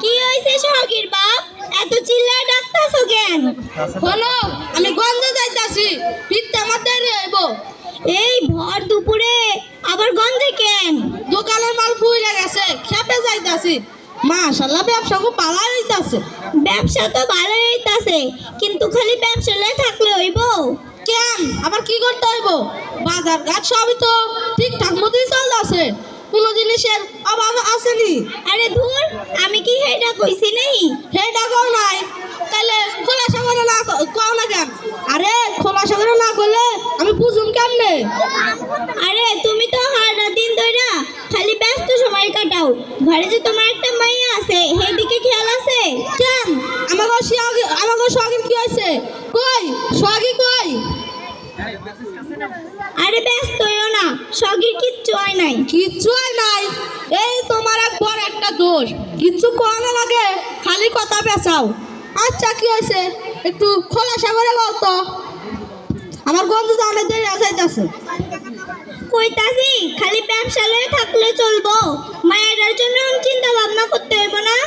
কি হইছে সোহাগীর বাপ? এত চিল্লায় ডাকতাছো কেন? হলো আমি গঞ্জে যাইতাছি, ফিরতে আমার দেরি হইব। এই ভর দুপুরে আবার গঞ্জে কেন? দোকানের মাল ফুইরা গেছে, খেপে যাইতাছি। মাশাআল্লাহ ব্যবসা খুব ভালো হইতাছে। ব্যবসা তো ভালো হইতাছে, কিন্তু খালি ব্যবসা লয়ে থাকলে হইব? কেন আবার কি করতে হইব? বাজার ঘাট সবই তো ঠিকঠাক মতোই চলতেছে, কোনো জিনিসের অভাব আসেনি। আরে ধুর, আমি কি হেডা কইছি নাই? সেটা কও নাই, তাহলে খোলাসা করে না কও না কেন? আরে খোলাসা করে না করলে আমি বুঝুম কেমনে? আরে তুমি তো সারা দিন ধইরা খালি ব্যস্ত সময় কাটাও। ঘরে যে তোমার একটা মাইয়া আছে, সেদিকে খেয়াল আছে? কেন আমাকে সোহাগীর কি হয়েছে? কই সোহাগী কই? আরে ব্যস্ত হইও না, সগীর কিচ্ছু হয় নাই। কিচ্ছু হয় নাই? এই তোমার এক বড় একটা দোষ, কিচ্ছু কোয়া না লাগে, খালি কথা পেঁচাও। আচ্ছা কি হয়েছে একটু খোলাসা করে বল তো, আমার গন্ধ জানে দেরি আসাইতেছে। কইতাছি খালি ব্যবসা লয়ে থাকলে চলবো? মায়ের জন্য চিন্তা ভাবনা করতে হইব না?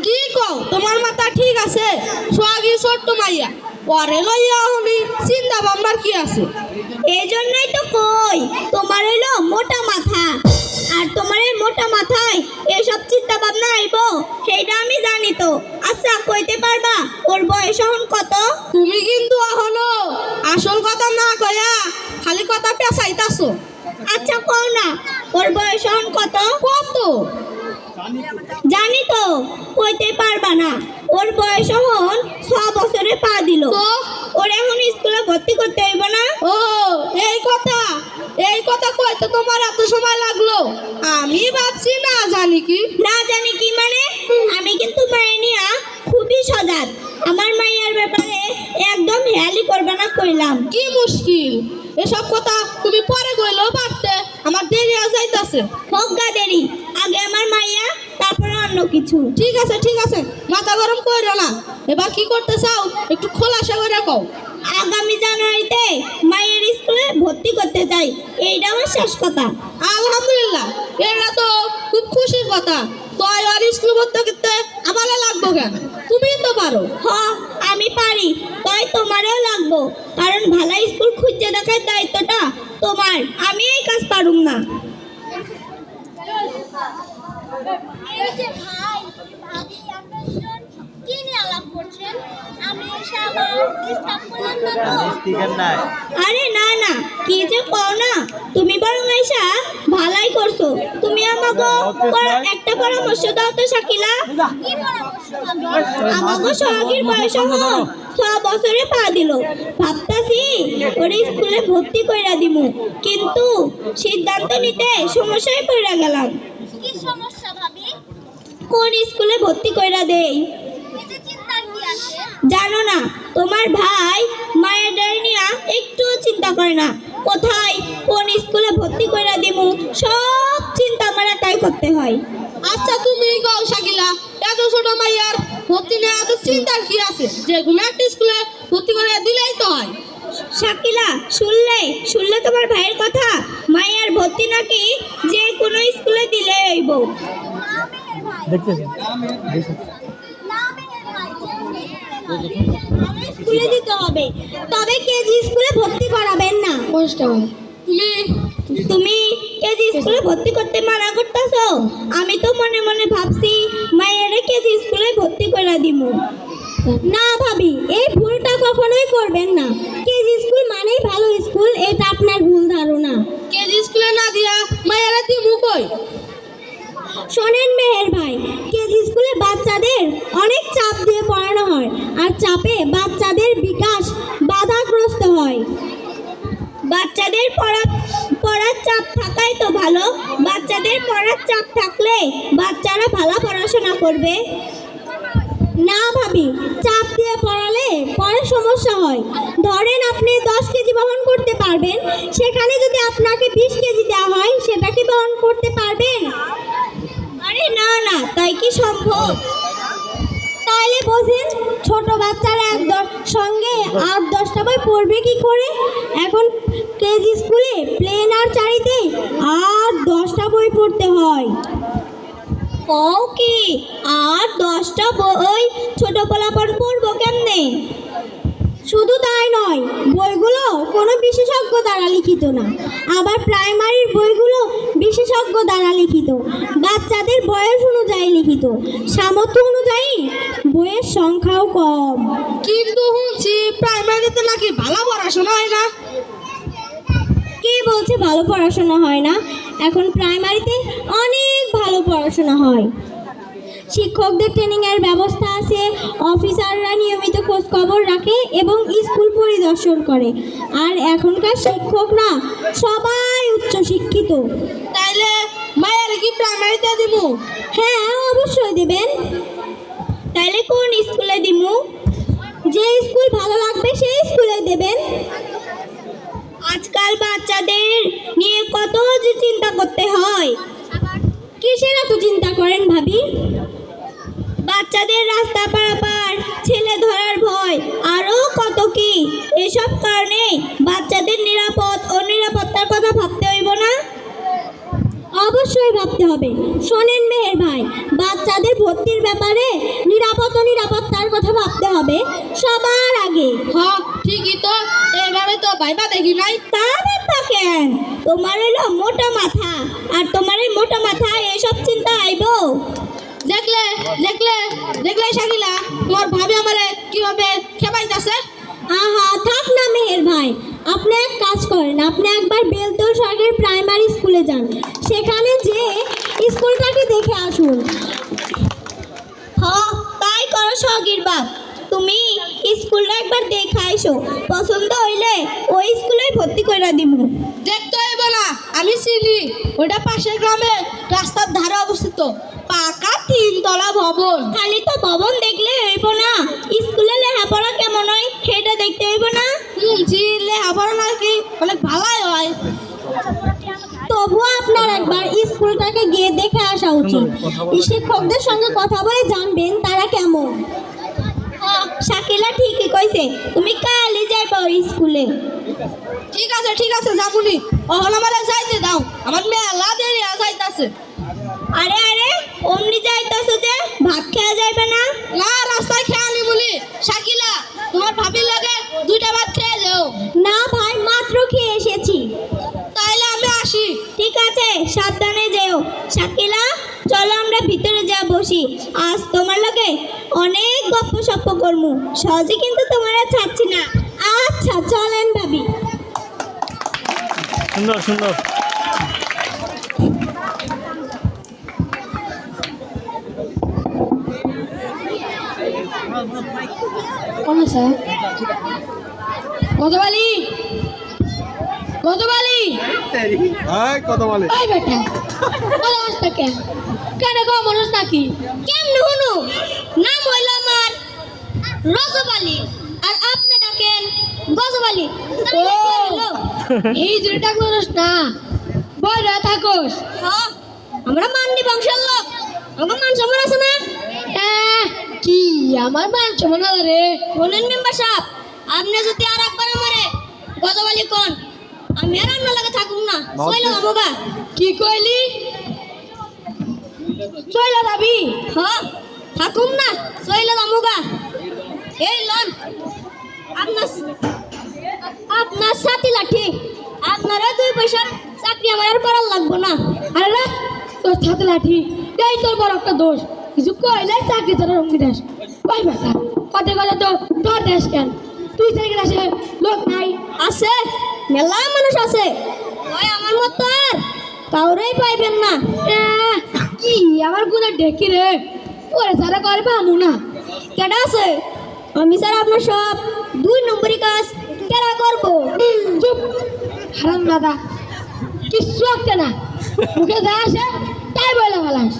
কি কও, তোমার মাথা ঠিক আছে? সোহাগী ছোট্ট মাইয়া, পরে লইয়া হলি চিন্তা ভাবনার কি আছে? এই জন্যই তো কই তোমার হইলো মোটা মাথা, আর তোমার এই মোটা মাথায় এসব চিন্তা ভাবনা আইব সেইটা আমি জানি তো। আচ্ছা কইতে পারবা ওর বয়স এখন কত? তুমি কিন্তু এখনো আসল কথা না কয়া খালি কথা পেঁচাইতাছো। আচ্ছা কও না, ওর বয়স এখন কত? কত? জানি তো, কইতে পারবা না। ওর বয়স এখন 6 বছরে পা দিল। তো ওর এখন স্কুলে ভর্তি করতে হইব না? ও এই কথা কইতে তোমার এত সময় লাগলো? আমি ভাবছি না জানি কি। না জানি কি মানে? আমি কিন্তু মায়ের নিয়া খুবই সজাগ। আমার মায়ের ব্যাপারে একদম হেয়ালি করবা না কইলাম। কি মুশকিল, এসব কথা তুমি পরে কইলেও পারতে, আমার দেরি হয়ে যাইতাছে। হোক গা দেরি, আগে আমার মাইয়া তারপরে অন্য কিছু। ঠিক আছে, মাথা গরম কইরো না। এবার কি করতে চাও একটু খোলাসা করে কও। আগামী জানুয়ারিতে মায়ের স্কুলে ভর্তি করতে চাই, এইটা আমার শেষ কথা। আলহামদুলিল্লাহ, এটা তো খুব খুশির কথা। তো আর স্কুল ভর্তি করতে আমার লাগবো কেন? তুমি তো পারো। হ, আমি পারি, তাই তোমারও লাগবো, কারণ ভালো স্কুল খুঁজে দেখার দায়িত্বটা তোমার। আমি এই কাজ পারুম না। এই যে ভাই ভাবি আপনারা কি নিয়ে আলাপ করছেন? আমি এসে আবার ডিস্টার্ব করলাম না তো? আরে না না, কি যে কও না, তুমি বরং আইসা ভালাই করছো। তুমি আমাকে একটা পরামর্শ দাও তো শাকিলা। কি পরামর্শ ভাবি? আমাকে সোহাগীর বয়স এখন 6 বছরে পা দিল। ভাবতাছি ওরে স্কুলে ভর্তি কইরা দিমু, কিন্তু সিদ্ধান্ত নিতে সমস্যায় পড়ে গেলাম। কি সমস্যা ভাবি? কোন স্কুলে ভর্তি কইরা দেই? এতে চিন্তার কি আছে? জানো না, তোমার ভাই মায়ের ডায়েরি নিয়ে একটুও চিন্তা করে না। কোথায় কোন স্কুলে ভর্তি কইরা দিমু সব চিন্তা আমার একাই করতে হয়। আচ্ছা তুমি কও শাকিলা, এত ছোট মাইয়ার ভর্তি নিয়ে এত চিন্তার কি আছে? যে কোনো একটা স্কুলে ভর্তি করে দিলেই তো হয়। শাকিলা, শুনলে তোমার ভাইয়ের কথা? মায়ের ভর্তি নাকি যে কোনো স্কুলে দিলে হইব। না মেহের ভাই, না মেহের ভাই, ভালো স্কুলে দিতে হবে, তবে কেজি স্কুলে ভর্তি করাবেন না। তুমি কেজি স্কুলে ভর্তি করতে মানা করতেছো? আমি তো মনে মনে ভাবছি মায়ের কেজি স্কুলে ভর্তি করে দিমু। না ভাবি, এই ভুলটা কখনোই করবেন না। কেজি স্কুল মানেই ভালো স্কুল, এটা আপনার ভুল ধারণা। কেজি স্কুলে না দিয়া মায়েরা দিমু কই? শোনেন মেহের ভাই, কেজি স্কুলে বাচ্চাদের অনেক চাপ দিয়ে পড়ানো হয়, আর চাপে বাচ্চাদের বিকাশ বাধাগ্রস্ত হয়। বাচ্চাদের পড়ার চাপ থাকাই তো ভালো। বাচ্চাদের পড়ার চাপ থাকলে বাচ্চারা ভালো পড়াশোনা করবে। না ভাবি, চাপ দিয়ে পড়ালে পরে সমস্যা হয়। ধরেন আপনি 10 কেজি বহন করতে পারবেন, সেখানে যদি আপনাকে 20 কেজি দেওয়া হয়, সেটা কি বহন করতে পারবেন? আরে না না, তাই কি সম্ভব? তাইলে বোঝেন, ছোট বাচ্চারা সঙ্গে 8-10টা বই পড়বে কি করে? এখন কেজি স্কুলে প্লেন আর চারিতে আর 10টা বই পড়তে হয়। কও কি আর 10টা বই ছোট পোলাপান পড়বো কেমনে? শুধু তাই নয়, বইগুলো কোনো বিশেষজ্ঞ দ্বারা লিখিত না, আবার প্রাইমারির বইগুলো বিশেষজ্ঞ দ্বারা লিখিত, বাচ্চাদের বয়স অনুযায়ী লিখিত, সামর্থ্য অনুযায়ী বইয়ের সংখ্যাও কম। কিন্তু শুনছি প্রাইমারিতে নাকি ভালো পড়াশোনা হয় না। কে বলছে ভালো পড়াশোনা হয় না? এখন প্রাইমারিতে অনেক ভালো পড়াশোনা হয়। শিক্ষকদের ট্রেনিংয়ের ব্যবস্থা আছে, অফিসাররা নিয়মিত খোঁজ খবর রাখে এবং স্কুল পরিদর্শন করে। আর এখনকার শিক্ষকরা সবাই উচ্চশিক্ষিত। তাইলে মায়ের কি প্রাইমারিতে দিমু? হ্যাঁ, অবশ্যই দেবেন। তাইলে কোন স্কুলে দিমু? যে স্কুল ভালো লাগবে সেই স্কুলে দেবেন। আজকাল বাচ্চাদের নিয়ে কত যে চিন্তা করতে হয়। কিসের এত চিন্তা করেন ভাবি? বাচ্চাদের রাস্তা পারাপার, ছেলে ধরার ভয়, আরও কত কি। এসব কারণে বাচ্চাদের নিরাপদ ও নিরাপত্তার কথা ভাবতে হইব না? অবশ্যই ভাবতে হবে। শোনেন মেহের ভাই, বাচ্চাদের ভর্তির ব্যাপারে নিরাপদ ও নিরাপত্তার কথা ভাবতে হবে সবার আগে। হ্যাঁ ঠিকই তো, এইভাবে তো ভাইবা দেখি নাই। তা ব্যাপার কেন? তোমার হলো মোটা মাথা, আর তোমার এই মোটা মাথায় এসব চিন্তা আইব? দেখলে দেখলে দেখলে শাকিলা, তোমার ভাবি আমারে কিভাবে খেপাইতাছে। আহা থাক না মেহের ভাই, আপনি এক কাজ করেন, আপনি একবার বেলতল সরকারি প্রাইমারি স্কুলে যান, সেখানে যে স্কুলটাকে দেখে আসুন। হ্যাঁ তাই করো সগির বাপ, তুমি স্কুলটা একবার দেখে আইসো, পছন্দ হইলে ওই স্কুলে ভর্তি করে দিব। দেখতে হইব না, আমি চিনি, ওটা পাশের গ্রামে রাস্তার ধারে অবস্থিত, পাকা 3 তলা ভবন। খালি তো ভবন দেখলে হইব না, স্কুলে লেখাপড়া কেমন হয় সেটা দেখতে হইব না? শুনছি লেখাপড়া নাকি অনেক ভালোই হয়। তবুও আপনার একবার স্কুলটাকে গিয়ে দেখে আসা উচিত। শিক্ষকদের সঙ্গে কথা বলে জানবেন তারা কেমন। শাকিলা ঠিকই কইছে, তুমি কালই যাইবা ওই স্কুলে। ঠিক আছে যাবুনি, ওহন আমারে যাইতে দাও, আমার মেলা দেরি যাইতাছে। আরে আরে অমনি যাইতাছো যে, ভাত খেয়ে যাইবে না? না রাস্তায় খেয়ালি বলি। শাকিলা, তোমার ভাবির লাগে 2টা ভাত খেয়ে যাও। না ভাই, মাত্র খেয়ে এসেছি। তাইলে আমি আসি। ঠিক আছে, সাবধানে যেও। শাকিলা চলো আমরা ভিতরে যা বসি, আজ তোমার লগে অনেক গপ্প সপ্প করমু, সহজে কিন্তু তোমার ছাড়ছি না। আচ্ছা চলেন ভাবি। সুন্দর সুন্দর। গতবালি গতবালি কত বলে? ওই বেটা কত আসতে কেন কেন গো মানুষ নাকি? কেমনে হনু? নাম হইল আমার রজবালি, আর আপনি ডাকেন গজবালি। ও এই দুটা মানুষ না, বড় থাকোস। হ্যাঁ, আমরা মান্ডি বংশের লোক, আমার মান সম্মান আছে না? কি আমার মান সম্মান রে? বলেন মেম্বার সাহেব, আপনি যদি আর একবার আমারে গজবালি কোন, আমি আর আপনার লাগে থাকুম না, চলে যাবো গা। কি কইলি? চলে যাবি? হ্যাঁ থাকুম না, চলে যাবো গা। এই লন আপনার আপনার সাথী লাঠি, আপনারা 2 পয়সার চাকরি আমার আর করার লাগবো না। আরে না, তোর ছাতে লাঠি, এই তোর বড় একটা দোষ। কিছু কইলে চাকরি তোর রঙ্গি দাস। ওই বেটা কত কথা তো তোর দেশ কেন? তুই চাকরি আসে লোক নাই? আছে, মেলা মানুষ আছে, ওই আমার মতো আর কাউরেই পাইবেন না। কি আমার গুণা ডেকি রে, ওরে সারা করবে আমু না। কেডা আছে? আমি স্যার আপনার সব 2 নম্বরই কাজ কেডা করবো? চুপ হারাম দাদা, কিচ্ছু একটা না, মুখে যা আসে তাই বলে বলাস।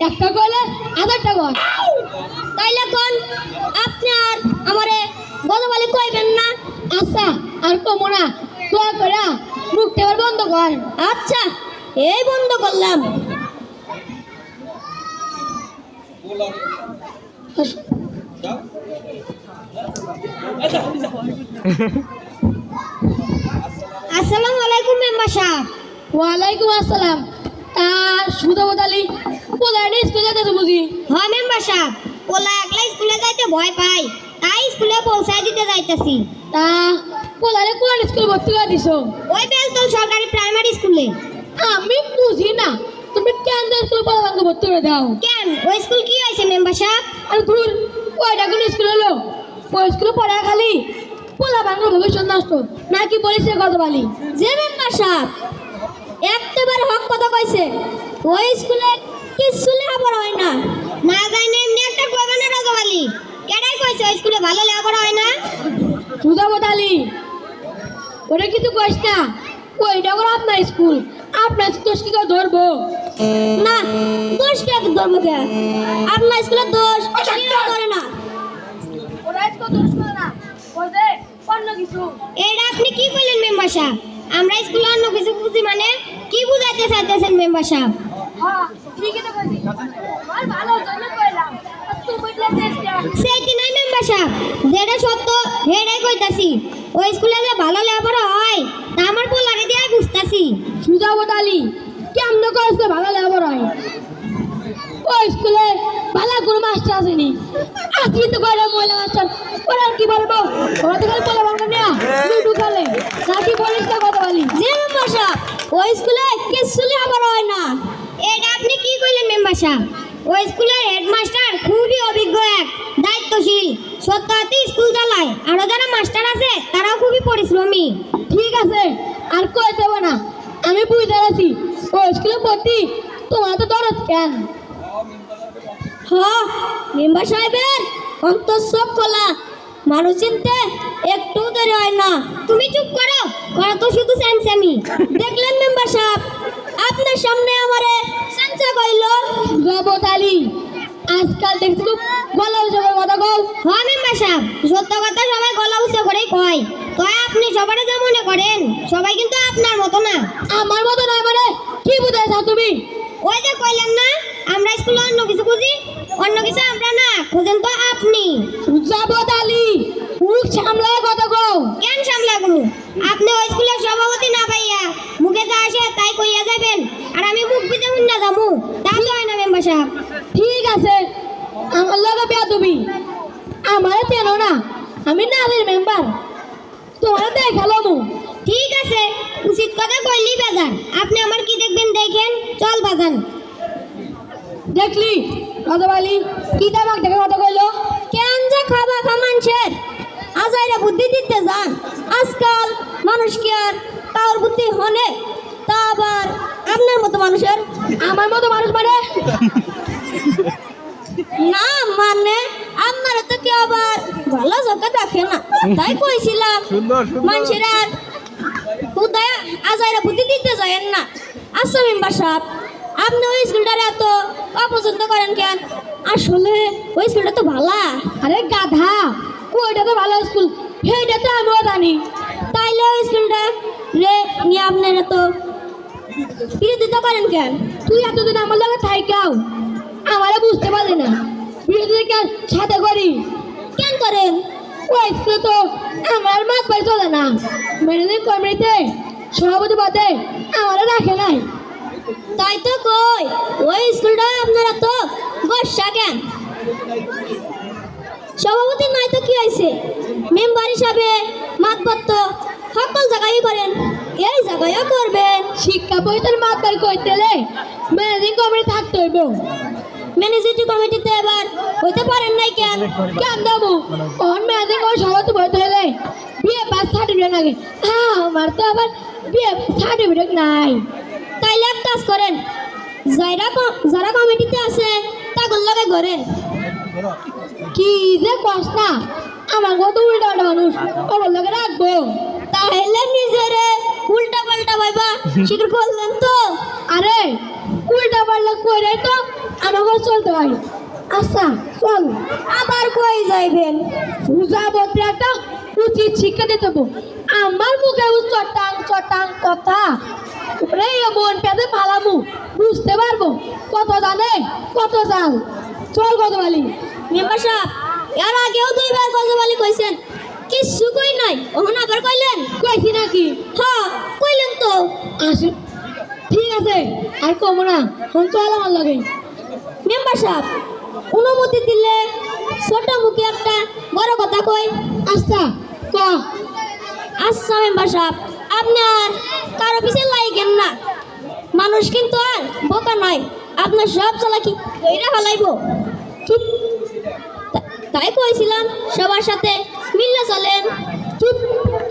একটা কইলে 1000টা বল। তাইলে কোন আপনি আর আমারে গজবালি কইবেন না? আচ্ছা আর কমো না, দোয়া করে মুখটা এবার বন্ধ কর। আচ্ছা এই বন্ধ করলাম। আসসালামু আলাইকুম মেম্বার সাহেব। ওয়ালাইকুম আসসালাম। তা সুদা বদালি পোলারে স্কুলে যেতে বুঝি হ্যাঁ মেম্বার সাহেব, পোলা একলা স্কুলে যাইতে ভয় পাই, তাই স্কুলে পৌঁছায় দিতে যাইতেছি। তা পোলারে কোন স্কুলে ভর্তি করে দিছো? ওই বেলতল সরকারি প্রাইমারি স্কুলে। আমি বুঝি না তুমি কেন স্কুলে পোলাবানকে ভর্তি করে দাও? কেন, ওই স্কুল কি হয়েছে মেম্বার সাহেব? আর ধুর, ওইটা কোন স্কুল হলো? ওই স্কুলে পড়া খালি পোলাবানকে ভবিষ্যৎ নষ্ট নাকি বলিস কত বালি? যে মেম্বার সাহেব একেবারে হক কথা কইছে, ওই স্কুলে কিছু লেখাপড়া হয় না। না যাই না এমনি একটা কইবে না রজবালি, কেডাই কইছে ওই স্কুলে ভালো লেখাপড়া হয় না? সুজাবত আলী, ওটা কিছু কইস না, ওইটা করে আপনার স্কুল, আপনার দোষ কি করে ধরবো? না, দোষ কে ধর্ম কে? আপনার স্কুলের দোষ কেউ করে না। ওরা স্কুল দোষ করে না, বলবে অন্য কিছু। এইটা আপনি কি কইলেন মেম্বার সাহেব? আমরা স্কুলে অন্য কিছু বুঝি মানে কি বুঝাইতে চাইতেছেন মেম্বার সাহেব? হ্যাঁ ঠিকই তো কইছি, আর ভালো জন্য কইলাম, আর তুই কইলে চেষ্টা সেইটি নাই মেম্বার সাহেব, যেটা সত্য হেডাই কইতাছি। ওই স্কুলে যে ভালো লেখাপড়া হয় তা আমার পোলারে দিয়ে বুঝতাছি। সুজাবত আলী, কেমন করে স্কুলে ভালো লেখাপড়া হয়? ওই স্কুলে ভালো কোনো মাস্টার আসেনি, আসি তো করে মহিলা মাস্টার, ওরা আর কি বলবো? ওরা তো খালি পোলা বাংলা নেয়া লুডু খেলে, নাকি বলিস না কথা বলি? যে মেম্বার সাহেব ওই স্কুলে কিছু লেখাপড়া হয় না। এটা আপনি কি কইলেন মেম্বার সাহেব? ওই স্কুলের হেডমাস্টার খুবই অভিজ্ঞ, এক দায়িত্বশীল, সত্য হাতে স্কুল চালায়। আরো যারা মাস্টার আছে তারাও খুবই পরিশ্রমী। ঠিক আছে, আর কই দেবো না, আমি বুঝতে পারছি ওই স্কুলে ভর্তি তোমার তো দরদ কেন? হ্যাঁ, মেম্বার সাহেবের অন্তর চোখ খোলা, মানুষ চিনতে একটু দেরি হয় না। তুমি চুপ করো, করো তো শুধু স্যামস্যামি। দেখলেন মেম্বার সাহেব, আপনার সামনে আমারে সেন্সা কইল। সুজাবত আলী, আজকাল দেখছি খুব গলা উঁচু করে কথা কও। হ্যাঁ মেম্বার সাহেব, সত্য কথা সবাই গলা উঁচু করেই কয়। তয় আপনি সবারে যা মনে করেন, সবাই কিন্তু আপনার মতো না। আমার মতো নয় মানে কি বুঝাইছো তুমি? ওই যে কইলেন না আমরা স্কুলে অন্য কিছু বুঝি, অন্য কিছু আমরা না, খুঁজেন তো আপনি। সুজাবত আলী, মুখ সামলায় কথা কও। কেন সামলাবো? আপনি ওই স্কুলের সভাপতি না পাইয়া মুখে যা আসে তাই কইয়া যাবেন, আর আমি মুখ পিতে হুন্না যাবো, তা তো হয় না মেম্বার সাহেব। ঠিক আছে, আমার লগে বিয়া তুমি আমার চেনো না, আমি নারীর মেম্বার, তোমার দেখালো মু। ঠিক আছে, উচিত কথা কইলি বাজান। আপনি আমার কি দেখবেন দেখেন, চল বাজান। দেখলি রজবালি কি দামাক দেখে কথা কইলো? কেন যে খাবা খামানছেন, আজাইরা বুদ্ধি দিতে যান। আজকাল মানুষ কি আর তার বুদ্ধি হনে? তা আবার আপনার মতো মানুষের। আমার মতো মানুষ মানে না মানে আপনারা তো কেউ আবার ভালো চোখে দেখে না, তাই কইছিলাম সুন্দর সুন্দর মানুষের আর উদয় আজাইরা বুদ্ধি দিতে যায়েন না। আচ্ছা মেম্বার সাহেব, আপনি ওই স্কুলটারে এত অপছন্দ করেন কেন? আসলে ওই স্কুলটা তো ভালা। আরে গাধা, ওইটা তো ভালো স্কুল, সেইটা তো আমিও জানি। তাইলে ওই স্কুলটা রে নিয়ে আপনার এত বিরোধিতা করেন কেন? তুই এতদিন আমার লগে থাইকাও আমারে বুঝতে পারলি না, বিরোধীকে সাথে করি কেন করেন? ওই স্কুলে তো আমার মাত পাই চলে না, ম্যানেজিং কমিটিতে সভাপতি পদে আমারে রাখে নাই। তাই তো কই, ওই স্কুলটা আপনারা তো গোসা কেন? সভাপতি নাই তো কি হয়েছে, মেম্বার হিসাবে মাতপত্র সকল জায়গায় করেন, এই জায়গায়ও করবেন। শিক্ষা পরিষদের মাত পাই কইতেলে ম্যানেজিং কমিটি থাকতে হইব। ম্যানেজিং কমিটিতে এবার হইতে পারেন নাই কেন? কেন দেবো কোন ম্যানেজিং কমিটি সভাপতি বলতে হলে বিয়ে পাস সার্টিফিকেট লাগে, আমার তো আবার বিয়ে সার্টিফিকেট নাই। তাইলে এক কাজ করেন, যারা কমিটিতে আছে তাগুল লাগে করেন। কি যে কষ্ট না, আমার কত উল্টা উল্টা মানুষ ওর লগে রাখবো। তাহলে নিজেরে উল্টা পাল্টা ভাইবা স্বীকার করলেন তো? আরে উল্টা পাল্টা কইরাই তো আমাকে চলতে হয়। আচ্ছা চল, আবার কই যাইবেন? বুঝাবতে একটা উচিত শিক্ষা দিতে হবো। আমার মুখে চটাং চটাং কথা, ওরে মন পেতে ফালামু, বুঝতে পারবো কত জানে কত চাল। চল কত বালি। মেম্বার সাহেব, এর আগেও দুইবার গজবালি কইছেন, কিছু কই নাই, ওখানে আবার কইলেন। কইছি নাকি? হ্যাঁ কইলেন তো। আসে ঠিক আছে, আর কমো না, ফোন চল আমার লগে। মেম্বার সাহেব অনুমতি দিলে ছোট মুখে একটা বড় কথা কই। আচ্ছা ক। আচ্ছা মেম্বার সাহেব, আপনার কারো পিছিয়ে লাগেন না। মানুষ কিন্তু আর বোকা নয়, আপনার সব চালাকি কইরা ফেলাইব। চুপ তাই কইছিলাম সবার সাথে মিলে চলেন। চুপ,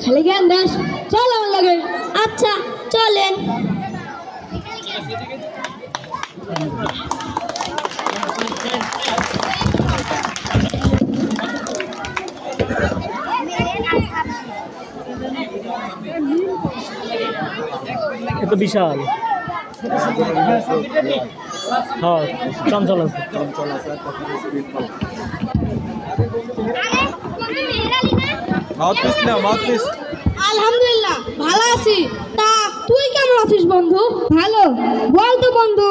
খালি জ্ঞান দাস, চল আমার লাগে। আচ্ছা চলেন। এত বিশাল হ্যাঁ চঞ্চল আছে মাউথপিস না মাউথপিস। আলহামদুলিল্লাহ ভালো আছি। তা তুই কেমন আছিস বন্ধু? ভালো। বল তো বন্ধু,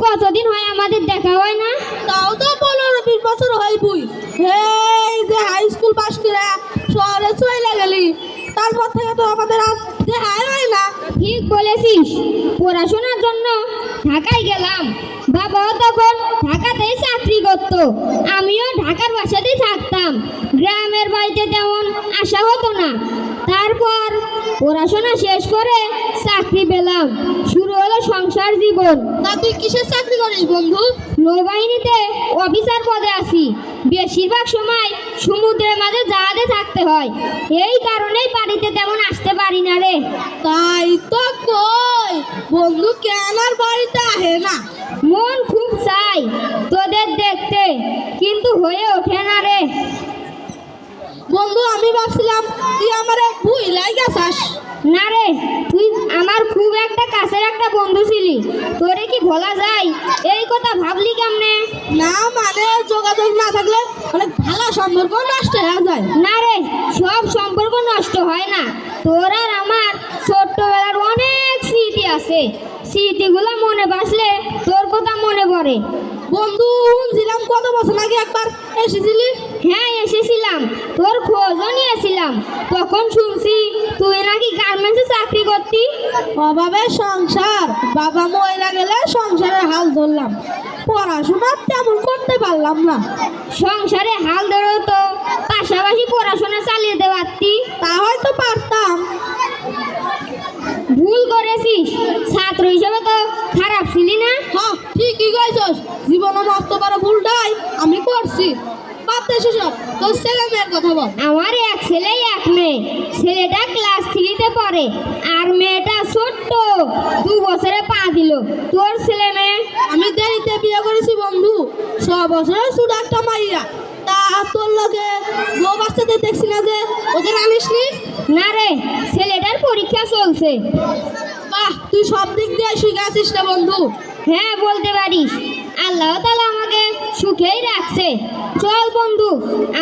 কতদিন হয় আমাদের দেখা হয় না? তাও তো 15-20 বছর হয় বুই। এই যে হাই স্কুল পাশ করে শহরে চলে গেলি, তারপর থেকে তো আমাদের আর দেখাই হয় না। ঠিক বলেছিস, পড়াশোনার জন্য ঢাকায় গেলাম। বাবাও তখন ঢাকাতেই চাকরি করত, আমিও ঢাকার বাসাতেই থাকতাম। গ্রামের বাড়িতে তেমন আসা হতো না। তারপর পড়াশোনা শেষ করে চাকরি পেলাম, শুরু হলো সংসার জীবন। তা তুই কিসের চাকরি করিস বন্ধু? নৌবাহিনীতে অফিসার পদে আছি। বেশিরভাগ সময় সমুদ্রের মাঝে জাহাজে থাকতে হয়, এই কারণেই বাড়িতে তেমন আসতে পারি না রে। তাই তো কই বন্ধু কেন আর বাড়িতে আহে না? মন খুব চাই তোদের দেখতে, কিন্তু হয়ে ওঠে না রে। বন্ধু আমি ভাবছিলাম তুই আমার ভুই লাগাছাস। না রে, তুই আমার খুব একটা কাছের একটা বন্ধু ছিলি, তোরে কি ভোলা যায়? এই কথা ভাবলি কেমনে? না মানে যোগাযোগ না থাকলে অনেক ভালো সম্পর্ক নষ্ট হয়ে যায়। না রে, সব সম্পর্ক নষ্ট হয় না। তোর আর আমার ছোট্টবেলার অনেক স্মৃতি আছে, স্মৃতিগুলো মনে বাসলে তোর কথা মনে পড়ে। বন্ধু শুনছিলাম কত বছর আগে একবার এসেছিলি। হ্যাঁ এসেছিলাম, তোর খোঁজও নিয়েছিলাম। তখন শুনছি তুই নাকি গার্মেন্টসে চাকরি করতি। অভাবে সংসার, বাবা ময়রা গেলে সংসারের হাল ধরলাম, পড়াশোনা তেমন করতে পারলাম না। সংসারে হাল ধরেও তো পাশাপাশি পড়াশোনা চালিয়ে যেতে পারতি। তা হয়তো পারতাম। ভুল করেছিস, ছাত্র হিসেবে তো খারাপ ছিলি না। হ্যাঁ ঠিকই কইছস, জীবনে মস্ত বড় ভুলটাই আমি করছি। বাদ দে সেসব, তোর ছেলে মেয়ের কথা বল। আমার এক ছেলে এক মেয়ে। ছেলেটা ক্লাস 3-তে পড়ে আর মেয়েটা ছোট্ট, 2 বছরে পা দিল। তোর ছেলে মেয়ে? আমি দেরিতে বিয়ে করেছি বন্ধু, 6 বছরের ছোট একটা মাইয়া। তা তোর লগে বউ বাচ্চাদের দেখছি না যে, ওদের আনিস নি? না রে, ছেলেটার পরীক্ষা চলছে। বাহ, তুই সব দিক দিয়ে শিখে আছিস না বন্ধু। হ্যাঁ বলতে পারিস, আল্লাহ তাআলা আমাকে সুখেই রাখছে। চল বন্ধু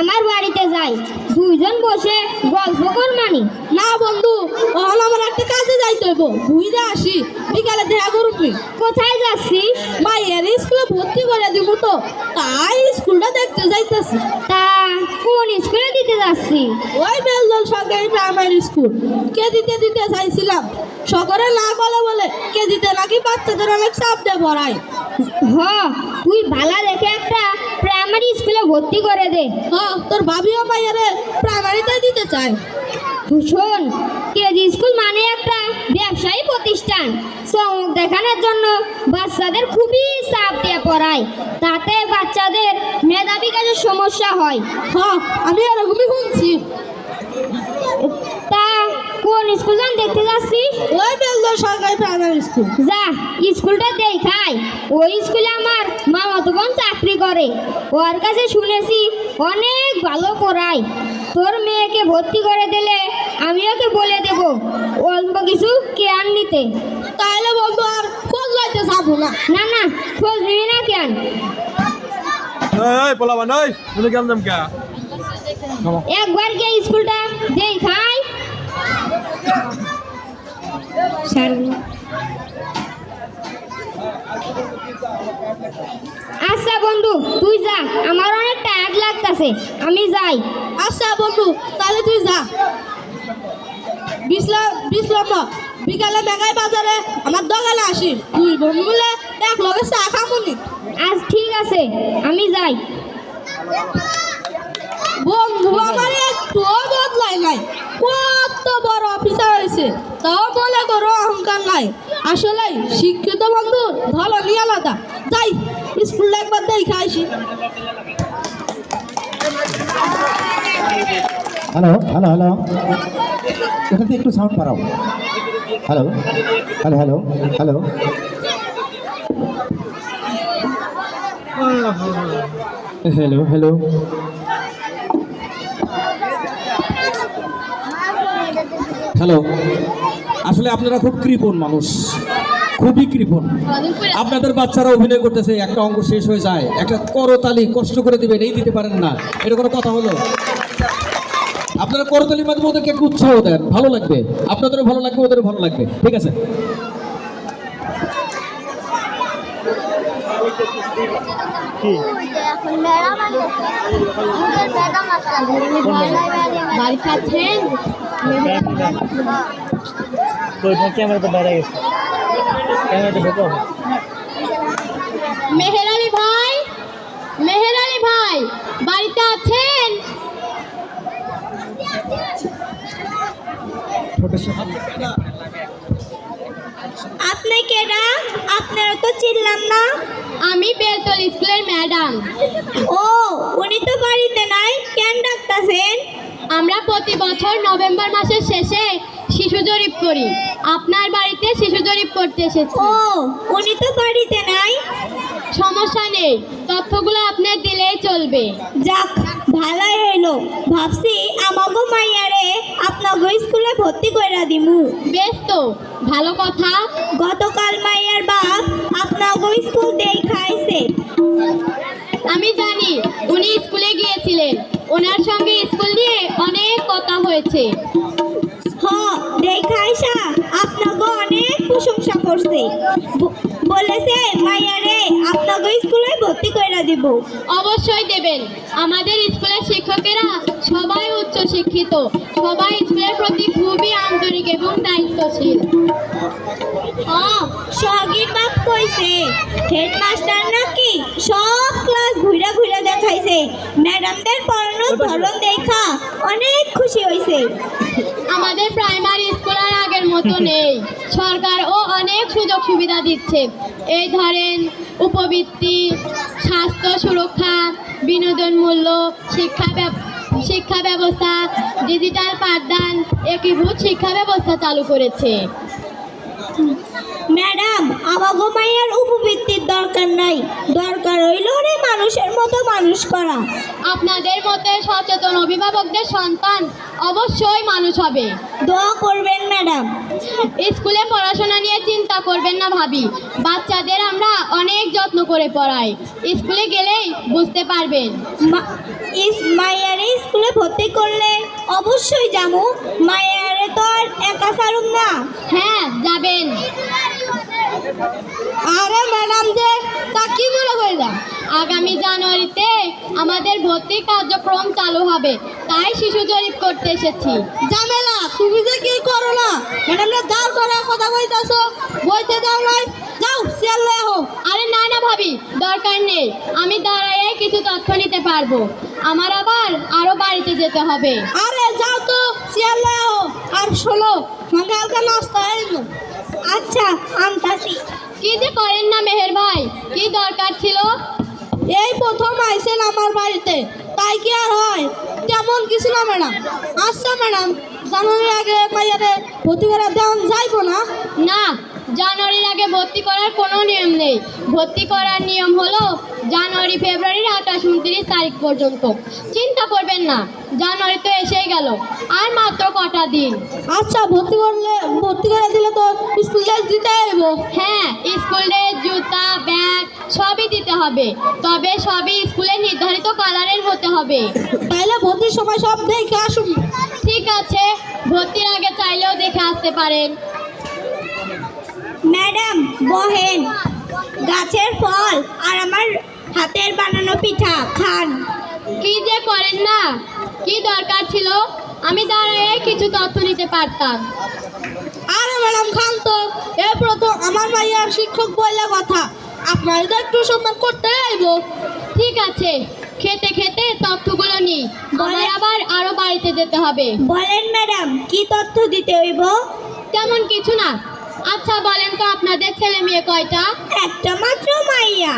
আমার বাড়িতে যাই, দুইজন বসে গল্প কর মানি। না বন্ধু, এখন আমার একটা কাজে যাইতে হইব, বুঝে আসি, বিকালে দেখা করবি। কোথায় যাচ্ছিস? মাইয়ের স্কুলে ভর্তি করে দিব তো, তাই স্কুলটা দেখতে যাইতেছি। তা কোন স্কুলে দিতে যাচ্ছি? ওই বেলদল সরকারি প্রাইমারি স্কুল। কেজিতে দিতে চাইছিলাম, সকলে না বলে বলে কেজিতে নাকি বাচ্চাদের অনেক চাপ দিয়ে পড়ায়। হ, তুই ভালো দেখে একটা প্রাইমারি স্কুলে ভর্তি করে দে। হ্যাঁ, তোর ভাবিও মাইয়ারে প্রাইমারিতে দিতে চায়। শোন, কেজি স্কুল মানে একটা ব্যবসায়ী প্রতিষ্ঠান। চমক দেখানোর জন্য বাচ্চাদের খুবই চাপ দিয়ে পড়ায়, তাতে বাচ্চাদের মেধা বিকাশের সমস্যা হয়। হ্যাঁ, আমি এরকমই শুনছি। তা কোন স্কুল দেখতে যাচ্ছিস? ওই বেলদল সরকারি প্রাইমারি স্কুল। যা, স্কুলটা দেখাই। ওই স্কুলে আমার মামাতো বোন চাকরি করে, ওর কাছে শুনেছি অনেক ভালো পড়ায়। তোর মেয়েকে ভর্তি করে দিলে আমি ওকে বলে দেব অল্প কিছু কেয়ার নিতে। তাইলে বন্ধু আর খোঁজ লাইতে যাবো না। না না, খোঁজ নিবি না কেন? এই পোলাবা নই তুমি কেমন কে একবার গিয়ে স্কুলটা দেখাই। আচ্ছা বন্ধু তুই যা, আমার অনেক টায়ার্ড লাগতেছে, আমি যাই। আচ্ছা বন্ধু, তাহলে তুই যা। বিকালে মেঘাই বাজারে আমার দোকানে আসিস, তুই বন্ধু মিলে এক লগে চা খামুনি। আজ ঠিক আছে, আমি যাই। বন্ধু আমার একটুও বদলাই নাই, কত বড় অফিসার হয়েছে তাও বলে করো অহংকার নাই। আসলে শিক্ষিত বন্ধুর ধরনই আলাদা। যাই স্কুলে একবার দেখে আসি। হ্যালো হ্যালো হ্যালো, এখান থেকে একটু সাউন্ড বাড়াও। Hello hello hello hello, hello hello. Hello, আসলে আপনারা খুব কৃপণ মানুষ, খুবই কৃপণ। আপনাদের বাচ্চারা অভিনয় করতেছে, একটা অঙ্ক শেষ হয়ে যায়, একটা করতালি কষ্ট করে দিবেন, এই দিতে পারেন না, এটা কোনো কথা হলো? আপনারা করতালির মাধ্যমে ওদেরকে একটু উৎসাহ দেন, ভালো লাগবে, আপনাদেরও ভালো লাগবে, ওদেরও ভালো লাগবে। ঠিক আছে? কি বাড়িতে আছেন? ক্যামেরা তো বাইরে গেছে, ক্যামেরাতে ঢোকা হবে। মেহের আলী ভাই, মেহের আলী ভাই বাড়িতে আছেন? আপনি কেডা? আপনারা তো চিনলাম না। আমি বেলতল স্কুলের ম্যাডাম। ও, উনি তো বাড়িতে নাই, কেন ডাকতাছেন? আমরা প্রতি বছর নভেম্বর মাসের শেষে শিশু জরিপ করি। আপনার বাড়িতে শিশু জরিপ করতে এসেছি। ও, উনি তো বাড়িতে নাই। সমস্যা নেই, তথ্যগুলো আপনার দিলেই চলবে। যাক, ভালোই হইলো। ভাবছি আমাগো মাইয়ারে আপনাগো স্কুলে ভর্তি কইরা দিমু। বেশ তো, ভালো কথা। গতকাল মাইয়ার বাপ আপনাগো স্কুল দেখাইছে। আমি জানি উনি স্কুলে গিয়েছিলেন, ওনার সঙ্গে স্কুল নিয়ে অনেক কথা হয়েছে। হ, দেখাইসা আপনাগো অনেক প্রশংসা করছে। বলেছে মাইয়ারে আপনাগো স্কুলে ভর্তি কইরা দিব। অবশ্যই দেবেন। আমাদের স্কুলের শিক্ষকেরা সবাই উচ্চ শিক্ষিত, সবাই স্কুলের প্রতি খুবই আন্তরিক এবং দায়িত্বশীল। সগির বাপ কইছে হেডমাস্টার নাকি সব ক্লাস ঘুরা ঘুরা দেখাইছে। ম্যাডামদের পড়ানোর ধরন দেখা অনেক খুশি হইছে। আমাদের প্রাইমারি স্কুল আর আগের মতো নেই, সরকারও অনেক সুযোগ সুবিধা দিচ্ছে। এই ধরেন উপবৃত্তি, স্বাস্থ্য সুরক্ষা, বিনোদনমূলক শিক্ষা ব্যবস্থা, ডিজিটাল পাঠদান, একীভূত শিক্ষা ব্যবস্থা চালু করেছে। ম্যাডাম, আমাগো মাইয়ার উপবৃত্তির দরকার নাই, দরকার হইল রে মানুষের মতো মানুষ করা। আপনাদের মতে সচেতন অভিভাবকদের সন্তান অবশ্যই মানুষ হবে। দোয়া করবেন ম্যাডাম। স্কুলে পড়াশোনা নিয়ে চিন্তা করবেন না ভাবি, বাচ্চাদের আমরা অনেক যত্ন করে পড়াই। স্কুলে গেলেই বুঝতে পারবেন। মাইয়ারে স্কুলে ভর্তি করলে অবশ্যই যাবো। মাইয়ারে তো আর একা ছাড়ুম না। হ্যাঁ, যাবেন। আরে ম্যাডাম যে তা কি মনে করিলাম, আগামী জানুয়ারিতে আমাদের ভর্তি কার্যক্রম চালু হবে, তাই শিশু জরিপ করতে এসেছি। ঝামেলা তুমি যে কি করো না, ম্যাডামরা দাও করে কথা কইতাছো, বইতে দাও নাই, যাও চেয়ার লয়ে আহো। আরে না না ভাবি, দরকার নেই, আমি দাঁড়াইয়ে কিছু তথ্য নিতে পারবো। আমার আবার আরো বাড়িতে যেতে হবে। আরে যাও তো চেয়ার লয়ে আহো। আর শোনো, সঙ্গে হালকা নাস্তা এলো। আচ্ছা, আনতাছি। কি যে করেন না মেহের ভাই, কি দরকার ছিল? এই প্রথম আইছেন আমার বাড়িতে, তাই কি আর হয়? তেমন কিছু না ম্যাডাম। আচ্ছা ম্যাডাম, জানুয়ারির আগে মাইয়ারে ভর্তি করে দেওয়া যাইবো না? না, জানুয়ারির আগে ভর্তি করার কোনো নিয়ম নেই। ভর্তি করার নিয়ম হলো জানুয়ারি, ফেব্রুয়ারির 28-29 তারিখ পর্যন্ত। চিন্তা করবেন না, জানুয়ারি তো এসেই গেল, আর মাত্র কটা দিন। আচ্ছা, ভর্তি করে দিলে তো স্কুল ড্রেস দিতে হইব। হ্যাঁ, স্কুল ড্রেস, জুতা, ব্যাগ সবই দিতে হবে, তবে সবই স্কুলের নির্ধারিত কালারের হতে হবে। তাইলে ভর্তির সময় সব দেখে আসুন। ঠিক আছে, ভর্তির আগে চাইলেও দেখে আসতে পারেন। ম্যাডাম বহেন, গাছের ফল আর আমার হাতের বানানো পিঠা খান। কি যে করেন না, কি দরকার ছিল? আমি দাঁড়ায় কিছু তথ্য নিতে পারতাম। আরে ম্যাডাম খান তো, এই প্রথম আমার ভাইয়ার শিক্ষক বললে কথা, আপনারা তো একটু সম্মান করতে আইব। ঠিক আছে, খেতে খেতে তথ্যগুলো নিই, আমার আবার আরো বাড়িতে যেতে হবে। বলেন ম্যাডাম, কি তথ্য দিতে হইব? তেমন কিছু না। আচ্ছা বলেন তো, আপনাদের ছেলে মেয়ে কয়টা? একটা মাত্র মাইয়া।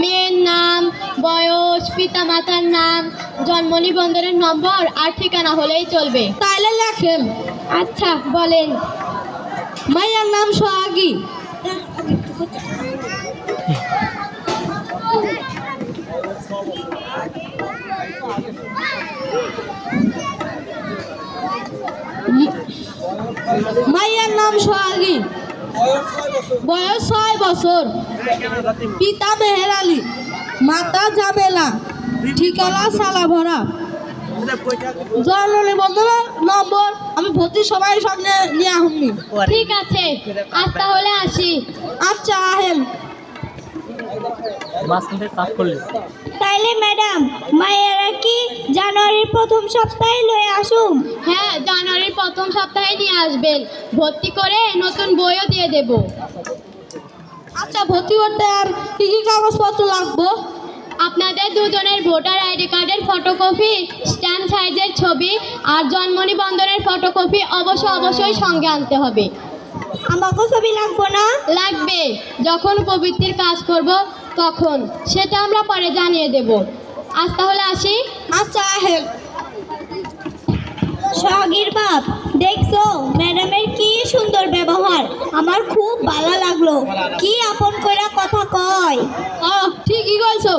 মেয়ের নাম, বয়স, পিতামাতার নাম, জন্ম নিবন্ধনের নম্বর আর ঠিকানা হলেই চলবে। তাইলে লেখেন। আচ্ছা বলেন। মাইয়ার নাম সোহাগী। মাইয়ার নাম সোহাগী, বয়স 6 বছর, পিতা মেহের আলী, মাতা জাবেলা, ঠিকানা সালাভরা, জন্ম নিবন্ধনের নম্বর আমি ভর্তি সবাই সামনে নিয়ে আহমনি। ঠিক আছে, আজ তাহলে আসি। আচ্ছা আহেন। মাঝখানে কাজ করলে তাইলে ম্যাডাম, মায়েরা কি জানুয়ারির প্রথম সপ্তাহে লয়ে আসুম? হ্যাঁ, জানুয়ারির প্রথম সপ্তাহে নিয়ে আসবেন। ভর্তি করে নতুন বইও দিয়ে দেব। আচ্ছা, ভর্তি করতে আর কি কি কাগজপত্র লাগবো? আপনাদের দুজনের ভোটার আইডি কার্ডের ফটোকপি, স্ট্যাম্প সাইজের ছবি আর জন্ম নিবন্ধনের ফটোকপি অবশ্যই সঙ্গে আনতে হবে। আমাকেও ছবি লাগবো না? লাগবে, যখন প্রবৃত্তির কাজ করব তখন, সেটা আমরা পরে জানিয়ে দেব। আজ তাহলে আসি। আচ্ছা আহেন। সোহাগীর বাপ, দেখছো ম্যাডামের কি সুন্দর ব্যবহার, আমার খুব ভালো লাগলো। কি আপন কইরা কথা কয়। ঠিকই কইছো,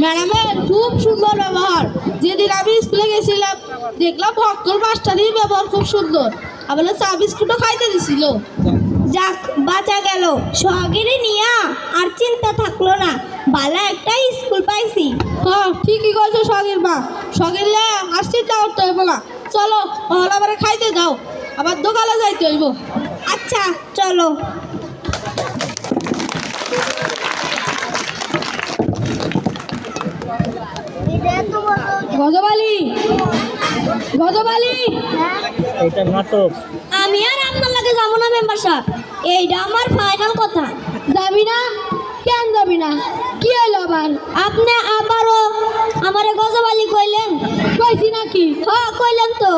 ম্যাডামের খুব সুন্দর ব্যবহার। যেদিন আমি স্কুলে গেছিলাম দেখলাম ভক্তর মাস্টারির ব্যবহার খুব সুন্দর, আবার চা বিস্কুটও খাইতে দিছিল। যাক, বাঁচা গেল। সোহাগীরে নিয়া আর চিন্তা থাকলো না, ভালো একটা স্কুল পাইছি। ঠিকই কইছো সগির মা, সগিরলে আর চিন্তা করতে হইব না। চলো তাহলে আবার খাইতে যাও, আবার দোকানে যাইতে হইব। আচ্ছা চলো। গজবালি, গজবালি, এটা নাটক। আমি আর আপনার লাগে যাবো না মেম্বার সাহেব, এইটা আমার ফাইনাল কথা। যাবি না? কেন যাবি না? কি হইলো আবার? আপনি আবারও আমারে গজবালি কইলেন। কইছি নাকি? কইলেন তো।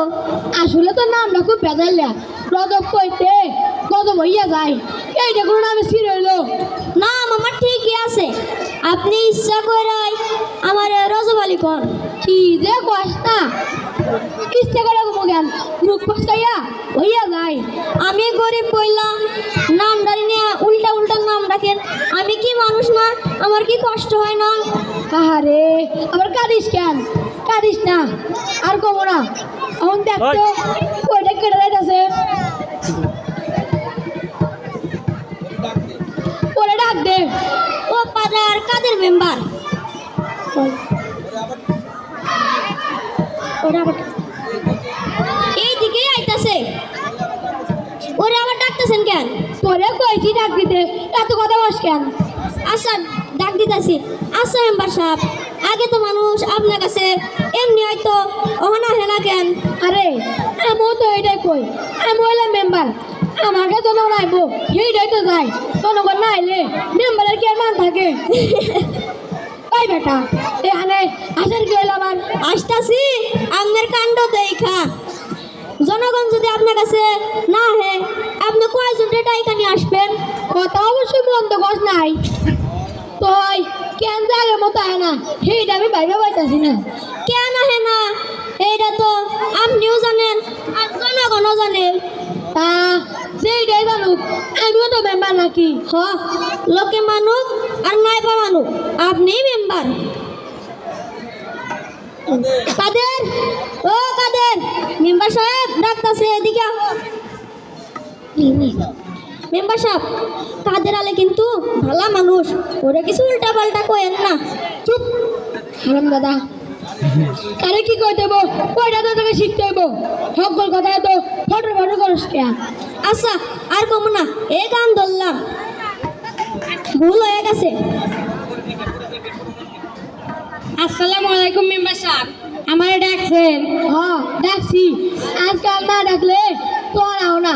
আসলে তো নামটা খুব বেজাইলা, গজব কইতে গজব হইয়া যায়, এইটা কোনো নামে ছিঁড়ে হইলো। নাম আমার ঠিকই আছে, আপনি ইচ্ছা কইরাই আমারে রজবালি কন। কি যে কস না, ইচ্ছে করে জ্ঞান মুখ ফসকাইয়া হইয়া যায়। আমি গরিব বললাম, নাম দাঁড়ি নিয়ে উল্টা উল্টা নাম রাখেন। আমি কি মানুষ না? আমার কি কষ্ট হয় না? আহারে, আবার কাঁদিস কেন? কাঁদিস না, আর কমো না। এখন দেখতো কয়টা কেটে যাইতেছে, ওরে ডাক দে। ও পাড়ার কাদের মেম্বার? ওরা আবার এই দিকেই আইতাছে। ওরে আবার ডাকতেছেন কেন? তোরে কইছি ডাক দিতে, এত কথা বস কেন? আচ্ছা, ডাক দিতেছি। আচ্ছা মেম্বার সাহেব, আগে তো মানুষ আপনার কাছে এমনি হয়তো ওখানে আসে না কেন? আরে আমিও তো এটাই কই, আমি হইলাম মেম্বার, আমার কাছে যখন আইবো সেইটাই তো যাই, জনগণ না আইলে মেম্বারের কি আর মান থাকে? ওই বেটা, এখানে আসার কি হইল আবার? আসতাছি আপনার কাণ্ড দেখা। জনগণ যদি আপনার কাছে না আসে, আপনি কয়জন ডাইকা নিয়ে আসবেন? কথা অবশ্যই মন্দ কস নাই, তুই কেন জায়গার মতো আয় না সেইটা আমি বাইরে পাইতাছি না। কেন আসে না এইটা তো আপনিও জানেন আর জনগণও জানে। তা সেইটাই জানুক, আমিও তো মেম্বার নাকি? লোকে মানুক আর নাইবা মানুক, আপনি মেম্বার। কাদের, ও কাদের, মেম্বার সাহেব ডাকতাছে, এদিকে আও। মেম্বার সাহেব, কাদের আলে কিন্তু ভালো মানুষ, ওরা কিছু উল্টা পাল্টা কয়েন না। চুপ হারাম দাদা, আরে কি কই দেবো, কয়টা তো তোকে শিখতে হইব, সকল কথা তো ফটো ফটো করিস কে? আচ্ছা আর কম না, এ গান ধরলাম, ভুল হয়ে গেছে। আসসালামু আলাইকুম মেম্বার সাহেব, আমার ডাকছেন? ডাকছি, আজকাল না ডাকলে তো আর আও না।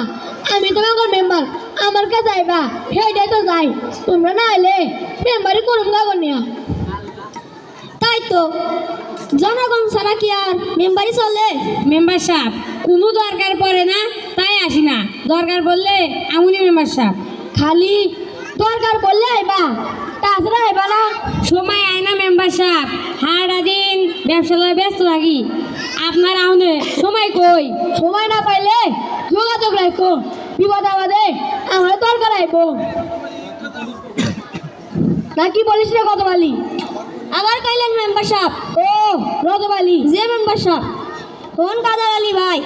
আমি তোমাকে মেম্বার, আমার কাছে যাইবা সেইটাই তো যাই তোমরা না এলে মেম্বারই করুন গাগনিয়া তাই তো জনগণ ছাড়া কি আর মেম্বারই চলে? মেম্বার সাহেব কোনো দরকার পড়ে না তাই আসি না, দরকার পড়লে আমুনি মেম্বার সাহেব। খালি দরকার পড়লে আইবা তাছাড়া আইবা না। সময় আয় না মেম্বার সাহেব, হাড়া দিন ব্যবসায় ব্যস্ত থাকি, আপনার আউনে সময় কই? সময় না পাইলে যোগাযোগ রাখো, বিপদ আমাদে আমার দরকার আইবো নাকি বলিস না কত বালি? আবার কইলেন মেম্বার সাহেব? ও রতবালি যে মেম্বার সাহেব কোন কাদার আলী ভাই,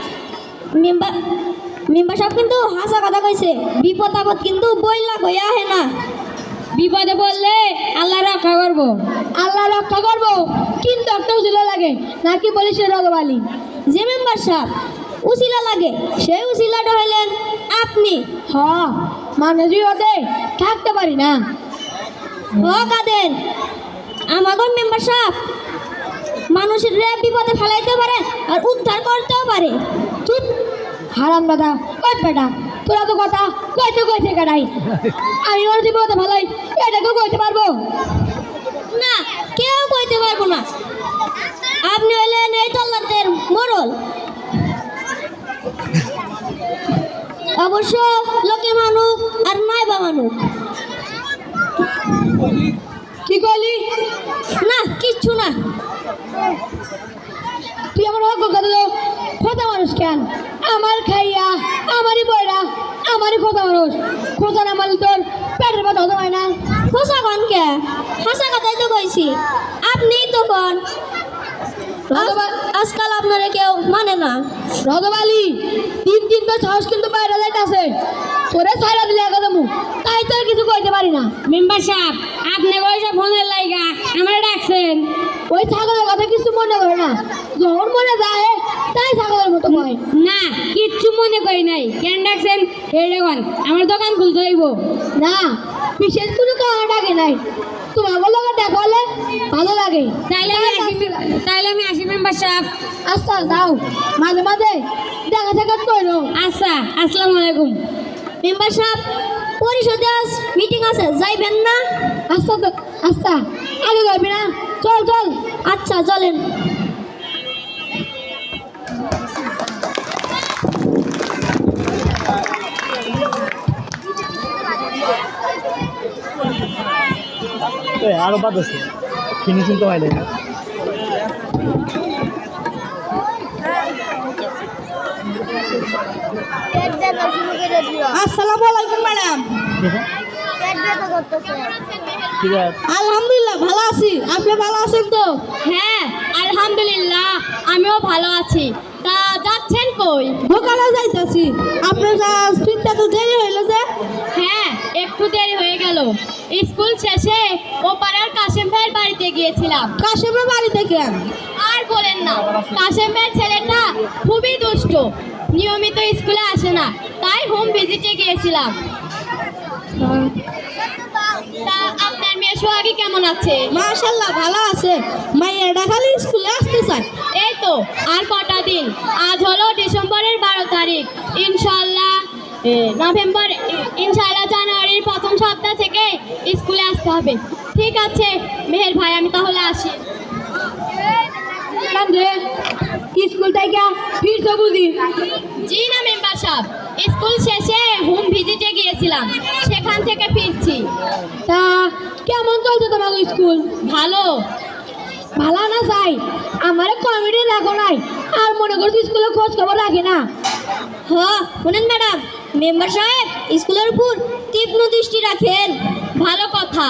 মেম্বার সাহেব কিন্তু হাসা কথা কইছে, বিপদ আপদ কিন্তু বইলা কইয়া আহে না। বিপদে পড়লে আল্লাহ রক্ষা করবো। আল্লাহ রক্ষা করবো কিন্তু একটা উচিলা লাগে নাকি বলিস না রতবালি? যে মেম্বার সাহেব উসিলা লাগে সেই উসিলাটা হইলেন আপনি। হ মানে জীবতে থাকতে পারি না। ও কাদের আমাদের মেম্বার সাহেব মানুষের বিপদে ফেলাইতে পারে আর উদ্ধার করতেও পারে। চুপ হারাম দাদা কই বেটা তোরা তো কথা কইতে কাটাই আমি ওর জীবতে ভালাই এটাকে কইতে পারবো না, কেউ কইতে পারবো না। আপনি হইলেন এই তল্লাতের মোড়ল। অবশ্য লোকে মানুক আর নাইবা মানুক। কি কইলি? না কিচ্ছু না। তুই আমার হক কথা তো খোঁজা মানুষ কেন? আমার খাইয়া আমারই বইরা আমারই খোঁজা মানুষ, খোঁজা না মারলে তোর পেটের ব্যথা হতে হয় না। খোসা কন কে? হাসা কথাই তো কইছি, আপনিই তো কন। আজকাল আপনারা কেউ মানে না। রতবালি দিন তো সাহস কিন্তু বাইরে যাইতেছে, তোরে ছাইরা দিলে একদম মুখ তাই তো আর কিছু কইতে পারি না। মেম্বার সাহেব আপনি ওইসব ফোনের লাইগা আমার ডাকছেন? ওই ছাগলের কথা কিছু মনে করে না, যখন মনে যায় তাই ছাগলের মতো কয়। না কিচ্ছু মনে করি নাই, কেন ডাকছেন এই দেখুন আমার দোকান খুলতে হইব। না বিশেষ কোনো কারণে ডাকে নাই, তোমার লোকের দেখা হলে ভালো লাগে। তাইলে আমি আসি মেম্বার সাহেব। আচ্ছা দাও মাঝে মাঝে দেখা সাক্ষাৎ করো। আচ্ছা আসসালামু আলাইকুম। মেম্বার সাহেব পরিষদে আজ মিটিং আছে, যাইবেন না? আচ্ছা তো আচ্ছা আগে যাবি না? চল চল। আচ্ছা চলেন। আরো বাদ আছে ফিনিশিং তো পাইলে না। আসসালামু আলাইকুম ম্যাডাম। ঠিক আছে আলহামদুলিল্লাহ ভালো আছি, আপনি ভালো আছেন তো? হ্যাঁ আলহামদুলিল্লাহ আমিও ভালো আছি। তা যাচ্ছেন কই? দোকানে যাইতেছি। আপনার ফিরতে তো দেরি হইল যে? হ্যাঁ একটু দেরি হয়ে গেল, স্কুল শেষে ওপারের কাশেম ভাইয়ের বাড়িতে গিয়েছিলাম। কাশেমের বাড়িতে কেন? আর বলেন না, কাশেম ভাইয়ের ছেলেটা খুবই দুষ্ট, নিয়মিত স্কুলে আসে না, তাই হোম ভিজিটে গিয়েছিলাম। তা আপনার মেয়ে সোহাগী কেমন আছে? মাশাআল্লাহ ভালো আছে, মাইয়াটা খালি স্কুলে আসতে চায়। এই তো আর কটা দিন, আজ হলো ডিসেম্বরের 12 তারিখ, ইনশাল্লাহ জানুয়ারির প্রথম সপ্তাহ থেকে স্কুলে আসতে হবে। ঠিক আছে মেহের ভাই, আমি তাহলে আসি। স্কুল থেকে ফিরছো বুঝি? জি না মেম্বার সাহেব, স্কুল শেষে হোম ভিজিটে গিয়েছিলাম, সেখান থেকে ফিরছি। তা কেমন চলছে তোমার স্কুল? ভালো। ভালো না চাই আমার কমিটি রাখো নাই, আর মনে করছি স্কুলে খোঁজ খবর রাখে না। হ্যাঁ শুনেন ম্যাডাম, মেম্বার সাহেব স্কুলের উপর তীক্ষ্ণ দৃষ্টি রাখেন। ভালো কথা,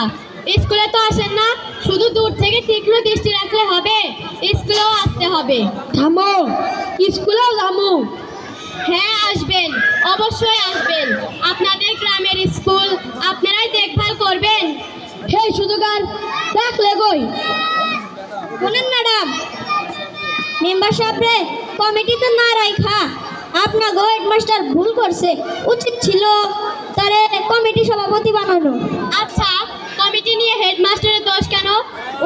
স্কুলে তো আসেন না, শুধু দূর থেকে তীক্ষ্ণ দৃষ্টি রাখলে হবে, স্কুলেও আসতে হবে। থামো, স্কুলেও যাবো। হ্যাঁ আসবেন, অবশ্যই আসবেন। আপনাদের গ্রামের স্কুল আপনারাই দেখভাল করবেন। সেই সুযোগ আর রাখলে কই? শুনেন ম্যাডাম, মেম্বার সাহেব রে কমিটিতে না রাখা আপনার হেডমাস্টার ভুল করছে, উচিত ছিল তারে কমিটি সভাপতি বানানো। আচ্ছা কমিটি নিয়ে হেডমাস্টারের দোষ কেন?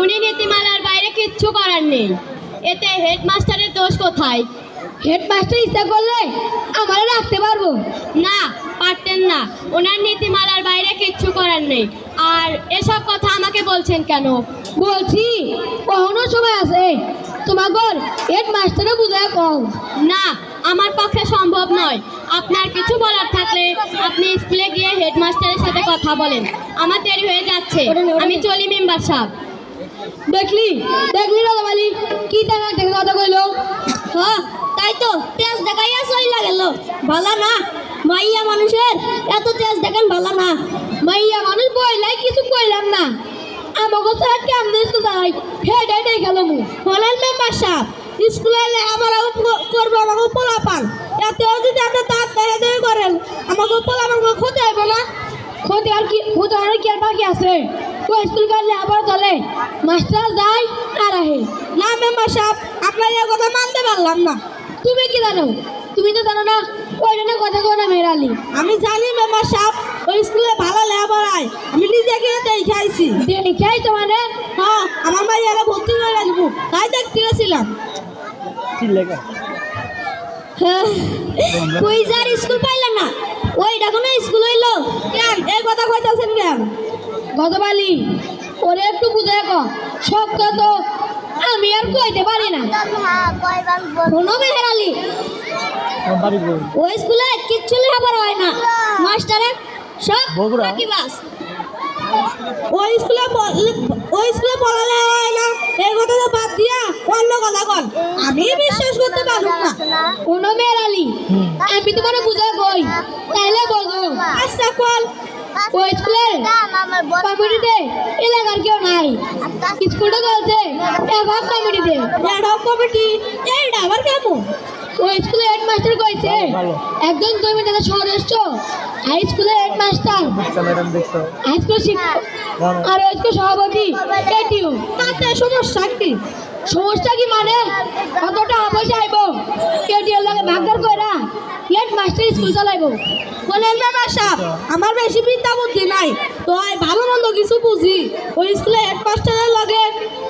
উনি নীতিমালার বাইরে কিচ্ছু করার নেই, এতে হেডমাস্টারের দোষ কোথায়? হেডমাস্টার ইচ্ছা করলে আমার রাখতে পারবো না পারতেন না। ওনার নীতিমালার বাইরে কিচ্ছু করার নেই। আর এসব কথা আমাকে বলছেন কেন? বলছি কখনো সময় আছে তোমাগর হেড মাস্টারে বুঝায় কও। না, আমার পক্ষে সম্ভব নয়। আপনার কিছু বলার থাকলে আপনি স্কুলে গিয়ে হেডমাস্টারের সাথে কথা বলেন। আমার দেরি হয়ে যাচ্ছে, আমি চলি মেম্বার সাহেব। দেখলি দেখলি রাজাবালি কি টাকা টাকা কথা কইলো। হ্যাঁ তাই তো, তেজ দেখাইয়া চইলা গেল। ভালো না, মাইয়া মানুষের এত তেজ দেখেন ভালো না। মাইয়া মানুষ বইলাই কিছু কইলাম না। আমাকে স্যার কেমন স্কুল যাই হেড হেড গেল মু হলেন মেম্বার সাহেব, স্কুলে এলে আবার করবো আমাকে পোলাপান। এতেও যদি আপনি দাঁত দেখে দেখে করেন আমাকে পোলাপান ক্ষতি হইব না? ক্ষতি আর কি আর বাকি আছে। ওই স্কুল গেলে আবার চলে মাস্টার যায় আর আহে। না মেম্বার সাহেব, আপনার এই কথা মানতে পারলাম না। তুমি কি জানো? তুমি তো জানো না ওই জন্য কথা কো না মেরালি। আমি জানি মেম্বার সাহেব, ওই স্কুলে ভালো লেখাপড়ায় আমি নিজে গিয়ে দেখে আইছি। দেখাই তো মানে হ্যাঁ, আমার মাইয়ারা ভর্তি করে রাখবো তাই দেখতে গেছিলাম। কি লেখা কই যার স্কুল পাইলেন না, ওই দেখো না স্কুল হইলো। কেন এই কথা কইতাছেন কেন? গতবালি ওরে একটু বুঝে কো। সব তো আমি আর কইতে পারি না। শোনো মেহের আলী, আমার বাড়ি বল ওই স্কুলে কিচ্ছু লেখাপড়া হয় না। মাস্টারে সব বগুড়া। ফাঁকিবাজ। ওই স্কুলে পড়ালেখা হয় না, এই কথা তো বাদ দিয়া অন্য কথা কন। আমি বিশ্বাস করতে পারলাম না। কোনো মেরালি আমি তোমার বুঝে কই তাইলে বলো। আচ্ছা কল। ওই স্কুলের কমিটিতে এলাকার কেউ নাই। স্কুলটা চলছে এবার কমিটিতে। এডক কমিটি এইটা আবার কেমন? ওই স্কুলে হেডমাস্টার কইছে ভালো। একজন জমিদারের সদস্য হাই স্কুলের হেডমাস্টার দেখছো ম্যাডাম দেখছো হাই স্কুল শিক্ষক আর ওই স্কুল সভাপতি কেটিও। তাতে সমস্যা কি? সমস্যা কি মানে কতটা পয়সা আইব কেটিও লাগে ভাগদার কইরা হেডমাস্টার স্কুল চালাইবো। বলেন মেম্বার সাহেব, আমার বেশি বিদ্যা বুদ্ধি নাই, তো এই ভালো মন্দ কিছু বুঝি। ওই স্কুলে হেডমাস্টারের লগে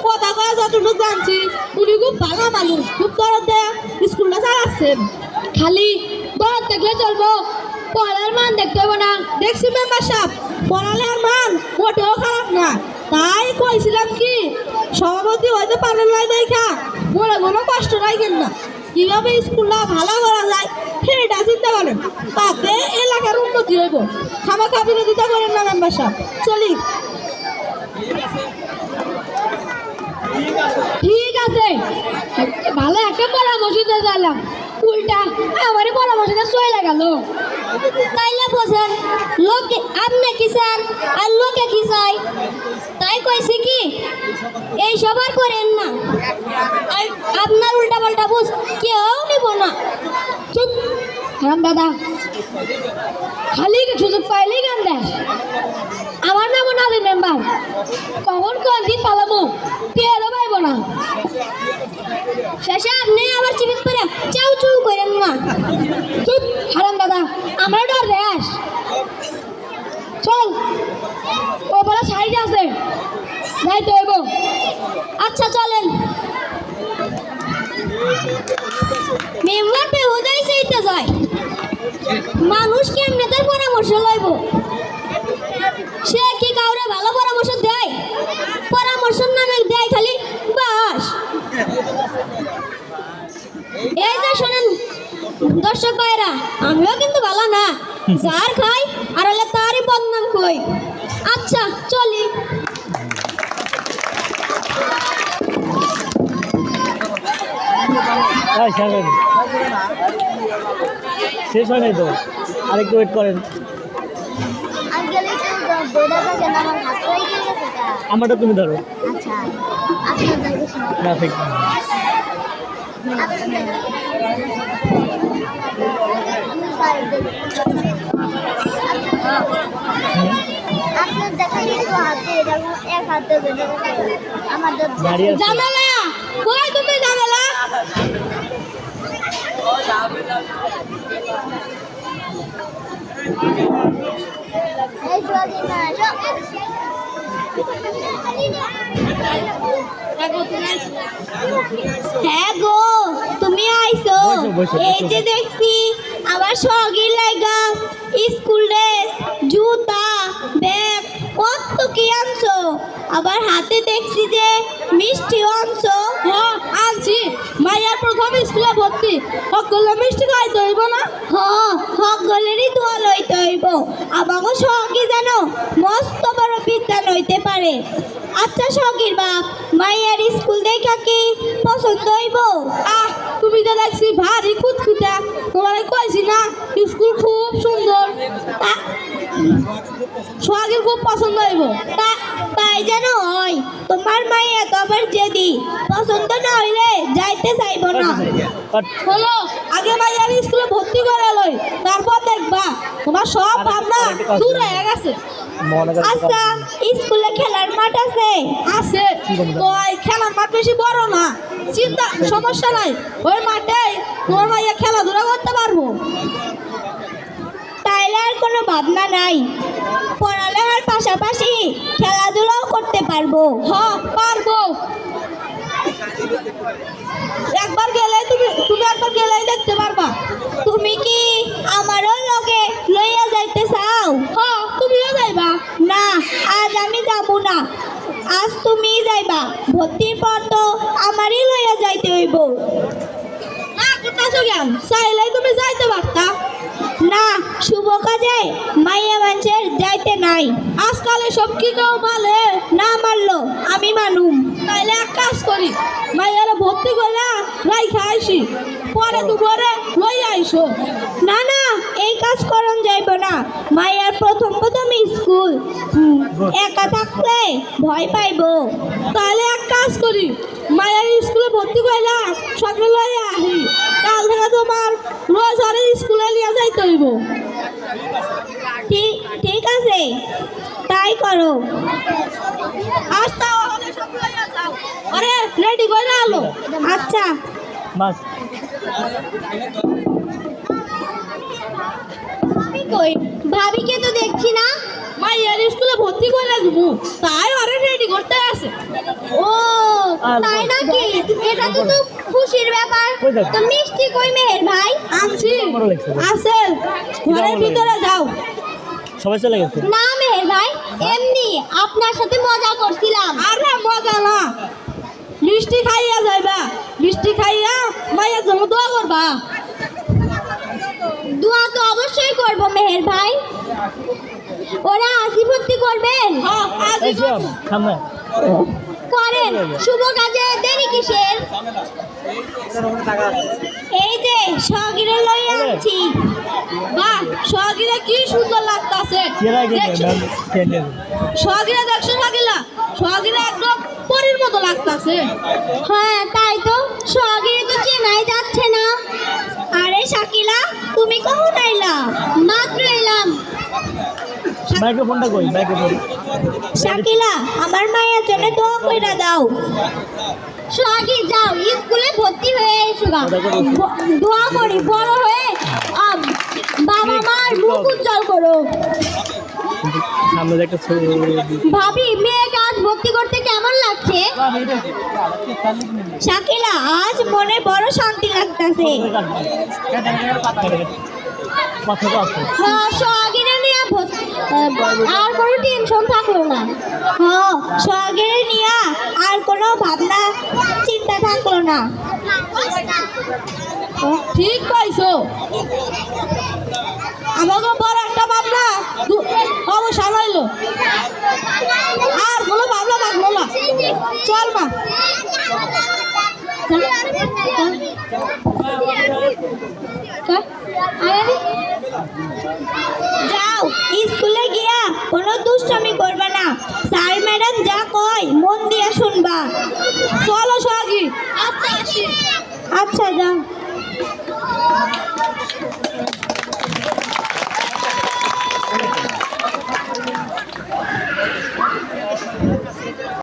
কথা কয়া যতটুকু জানছি, উনি খুব ভালো মানুষ, খুব দরদ দেয়া স্কুলটা চালাচ্ছেন। খালি দর দেখলে চলবো, পড়ার মান দেখতে হবে না। দেখছি মেম্বার সাহেব, পড়ালেখার মান মোটেও খারাপ না। তাই কইছিলাম কি, সভাপতি হইতে পারেন নাই দেখা মনে কোনো কষ্ট রাখেন না। কিভাবে স্কুলটা ভালো করা যায় সেটা চিন্তা করেন, তাতে এলাকার উন্নতি হইব। খামাখা বিরোধিতা করেন না মেম্বার সাহেব। চলি। ঠিক আছে, ভালো একটা পরামর্শ দিয়ে চাইলাম, উল্টা আমারই পরামর্শটা চলে গেল। তাইলে বোঝেন লোকে আপনি কি চান আর লোকে কি চাই। তাই কইছি কি এই সবার করেন না, আপনার উল্টা পাল্টা বুঝ কেউ নিব না। চুপ হারাম দাদা, খালি সুযোগ পাইলেই গান দেয়। আমার নামও নাদের মেম্বার, কখন কোন দিন পালামো টেরও পাইব না। শেষে আপনি আবার চিবিত করে চাউ চু করেন না। চুপ হারাম দাদা, আমার ডর দেশ। চল ও বলা সাইড আছে যাইতে হইব। আচ্ছা চলেন। মেম্বার বেহুদাই চাইতে যায়, মানুষ কেমনে তার পরামর্শ লইব? সে কি কাউরে ভালো পরামর্শ দেয়? পরামর্শের নামে দেয় খালি বাস। এই যে শোনেন দর্শক ভাইরা, আমিও কিন্তু ভালো না, যার খাই আর হলে তারই বদনাম কই। আচ্ছা চলি। শেষ হয় নাই তো, আরেকটু ওয়েট করেন। আমারটা তুমি ধরো না। ঠিক দাঁড়িয়ে আছে। জামেলা কই তুমি? জামেলা হ্যাঁ গো, তুমি আইছো। বসো, বসো, এই বসো। যে দেখছি আমার সঙ্গী লাগা স্কুল আবার হাতে দেখছি যে মিষ্টি আনছো। হ্যাঁ আনছি, মাইয়ার প্রথম স্কুলে ভর্তি, সকলে মিষ্টি খাইতে হইব না? সকলেরই দোয়া লইতে হইব। আমাকে সঙ্গী যেন মস্ত বড় বিদ্যা লইতে পারে। আচ্ছা সঙ্গীর বাপ, মাইয়ার স্কুল দেখা কি পছন্দ হইব? আহ, তুমি তো দেখছি ভারী খুঁতখুঁতা, তোমার কইছি না স্কুল খুব সুন্দর, সোহাগের খুব পছন্দ হইব। তাই যেন হয়। তোমার মাইয়া তো আবার জেদি, পছন্দ না হইলে যাইতে চাইব না। হলো আগে মাইয়ার স্কুলে ভর্তি করে লই, তারপর দেখবা তোমার সব ভাবনা দূর হয়ে গেছে। আচ্ছা, স্কুলে খেলার মাঠ আছে? আছে তো, এই খেলার মাঠ বেশি বড় না, চিন্তা সমস্যা নাই, ওই মাঠে তোমার মাইয়া খেলাধুলা করতে পারবো। তাইলে আর কোনো ভাবনা নাই, পড়ালেখার পাশাপাশি খেলাধুলাও করতে পারবো। হ্যাঁ পারবো, একবার গেলে তুমি একবার গেলেই দেখতে পারবা। তুমি কি আমারও লগে লইয়া যাইতে চাও? হ্যাঁ তুমিও যাইবা। না, আজ আমি যাব না, আজ তুমি যাইবা। ভর্তির পর তো আমারই লইয়া যাইতে হইব। না করতেছো কেন? চাইলেই তুমি যাইতে পারতা। না, শুভ কাজে মাইয়া মানুষের যাইতে নাই। আজকাল এসব কি কেউ মালে? না মানলো আমি মানুম। তাইলে এক কাজ করি, মাইয়ারে ভর্তি করে রাইখা আইসি, পরে দুপুরে লই আইসো। না না, এই কাজ করন যাইব না। মাইয়ার প্রথম স্কুল, একা থাকলে ভয় পাইবো। তাহলে এক কাজ করি, মায়ের স্কুলে ভর্তি করলা সঙ্গে লইয়া আহি, কাল থেকে তোমার রোজ আর স্কুলে নিয়ে যাইতে হইব। ঠিক আছে, তাই করো। আচ্ছা ওখানে সব লইয়া যাও। আরে রেডি করে আলো। আচ্ছা। বাস আমি কই, ভাবিকে তো দেখছি না। মায়ের স্কুলে ভর্তি করে দেবো, তাই আরে রেডি করতে আছে। ও তাই নাকি? এটা তো তো খুশির ব্যাপার। তো মিষ্টি কই মেহের ভাই? আনছি, বড় লাগছে। আছে ঘরের ভিতরে যাও। সবাই চলে গেছে। না মেহের ভাই, এমনি আপনার সাথে মজা করছিলাম। আরে মজা না, মিষ্টি খাইয়া যাইবা, মিষ্টি খাইয়া মায়ের জন্য দোয়া করবা। দোয়া তো অবশ্যই করব মেহের ভাই। ওরা আজই ভর্তি করবেন? হ্যাঁ আজই এইসব সামনে করেন, শুভ কাজে দেরি কিসের? এই যে সগিরে লই আনছি। বাহ, সোহাগীরা কি সুন্দর লাগতাছে। চেরা গেছে সোহাগীরা দেখছো সাকিলা, সোহাগীরা একদম পরীর মতো লাগতাছে। হ্যাঁ তাই তো, সগিরে তো চেনাই যাচ্ছে না। আরে শাকিলা, তুমি কখন আইলা? মাত্র এলাম। মাইক্রোফোনটা কই? মাইক্রোফোন শাকিলা, আমার মায়ের জন্য দোয়া কইরা দাও। সোহাগী যাও, স্কুলে ভর্তি হয়ে এসো গা। দোয়া করি বড় হয়ে বাবা মার মুখ উজ্জ্বল করো। সামনে একটা ছবি। ভাবি, মেয়েকে আজ ভর্তি করতে কেমন লাগছে? শাকিলা, আজ মনে বড় শান্তি লাগতেছে। মাথাটা আছে। হ্যাঁ, সোহাগীরে নিয়ে আর কোনো টেনশন থাকলো না। হ্যাঁ, সোহাগীরে নিয়ে আর কোনো ভাবনা চিন্তা থাকলো না। ঠিক পাইছো, আমাকে বড় একটা ভাবনা অবসান হইলো, আর কোনো ভাবনা থাকলো না। চল মা। যাও, স্কুলে গিয়া কোনো দুষ্টামি করবে না। স্যার ম্যাডাম যা কয় মন দিয়া শুনবা। চলো সোহাগী। আচ্ছা যাও।